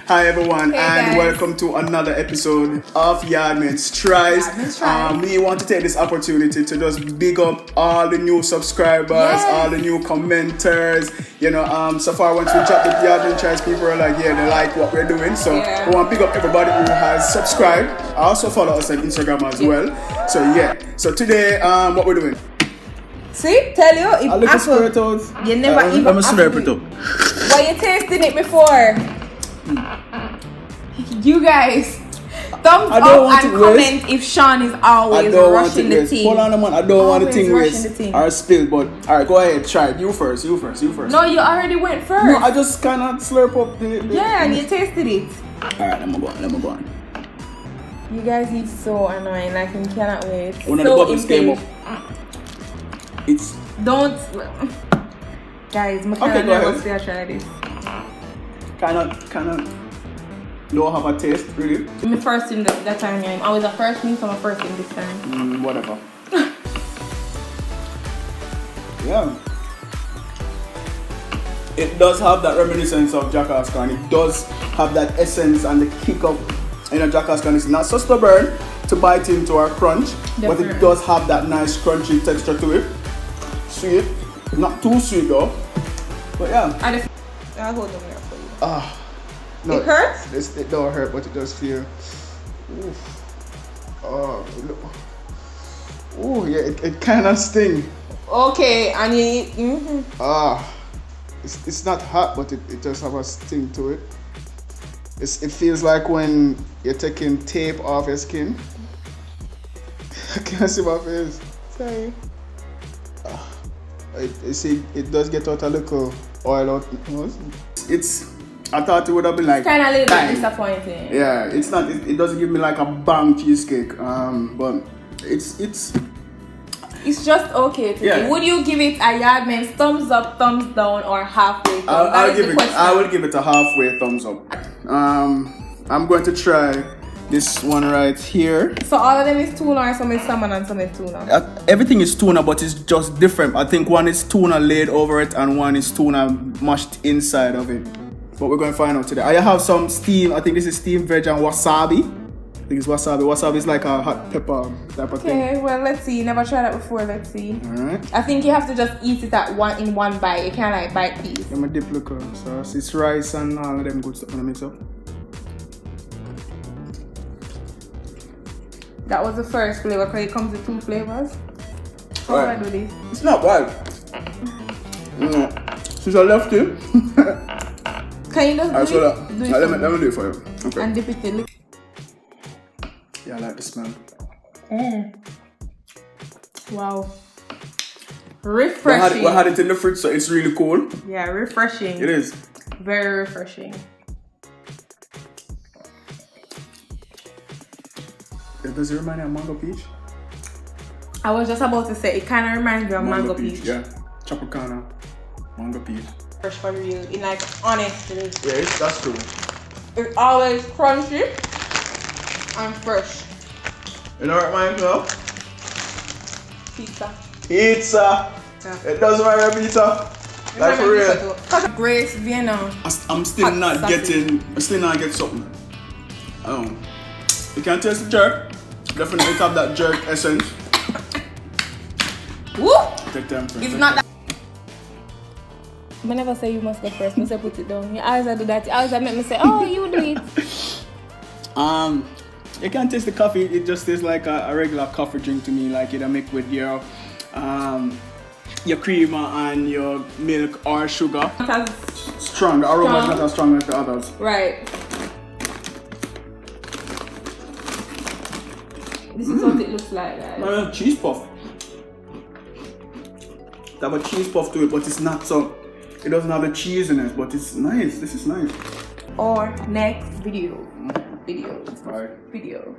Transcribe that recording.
Hi everyone, Hey and guys. welcome to another episode of YaadMentz Tries. We want to take this opportunity to just big up all the new subscribers, all the new commenters. You know, so far once we dropped the YaadMentz Tries, people are like, yeah, they like what we're doing. So we want to big up everybody who has subscribed. Also follow us on Instagram as well. So so today, what we're doing? See, tell you, if A little spirit out. you never even. I'm a slurp it up. Why you tasting it before? You guys, thumbs up and comment if Sean is always rushing the team. Hold on a minute, I don't want the thing Always waste or spilled, but alright, go ahead, try it. You first. No, you already went first. No, I just cannot slurp up the yeah, and you tasted it. Alright, let me go on. You guys is so annoying, like you cannot wait. One of the bubbles came up. It's don't guys, my okay, go ahead. Say I try this. Cannot don't have a taste, really. I'm the first in that time, yeah. I was the first thing, so I'm first in this time. Whatever. Yeah. It does have that reminiscence of Jackass Can. It does have that essence and the kick up in a Jackass Can. It's not so stubborn to bite into or crunch, but it does have that nice crunchy texture to it. Sweet. Not too sweet though. But yeah. I'll hold them here for you. No, it hurts? It don't hurt, but it does feel. Oof. Oh, yeah, it kind of sting. Okay, and you. It's not hot, but it just have a sting to it. It feels like when you're taking tape off your skin. I can't see my face. Sorry. It does get out a little oil out. I thought it would have been like kind of a little bit disappointing. Yeah, it's not. It doesn't give me like a bang cheesecake. But it's just okay to me. Would you give it a YaadMentz thumbs up, thumbs down, or halfway thumbs? I will give it a halfway thumbs up. I'm going to try this one right here. So all of them is tuna, or some is salmon and some is tuna? Everything is tuna, but it's just different. I think one is tuna laid over it and one is tuna mashed inside of it. But we're going to find out today. I have some steam. I think this is steamed veg and wasabi. I think it's wasabi. Wasabi is like a hot pepper type of thing. Okay, well, let's see. Never tried that before. Let's see. Alright. I think you have to just eat it in one bite. You can't like bite these. I'm a dip liquor sauce. It's rice and all of them good stuff in the mix up. That was the first flavor because it comes with two flavors. How do I do this? It's not bad. No. Since I left it. Can you just do it? Let me do it for you. Okay. And dip it in. Yeah, I like the smell. Wow. Refreshing. We had it in the fridge, so it's really cool. Yeah, refreshing. It is. Very refreshing. Does it remind you of mango peach? I was just about to say, it kind of reminds me of mango peach. Yeah, Tropicana, mango peach. Fresh for real, in like honestly. Yeah, that's true. It's always crunchy and fresh. You know what it reminds me of? Pizza. Pizza. Yeah. It does remind me of pizza. Like for real. Grace Vienna. I'm still not getting something. You can taste the jerk. Definitely have that jerk essence. Woo! Take time. It's not that. I never say you must go first. I say put it down. You always do that. You always make me say, oh, you do it. You can taste the coffee. It just tastes like a regular coffee drink to me. Like it make with your creamer and your milk or sugar. Strong. The aroma is not as strong as the others. Right. This is what it looks like, guys. Cheese puff. They have a cheese puff to it, but it's not so. It doesn't have the cheese in it, but it's nice. This is nice. Or next video. Alright. Video.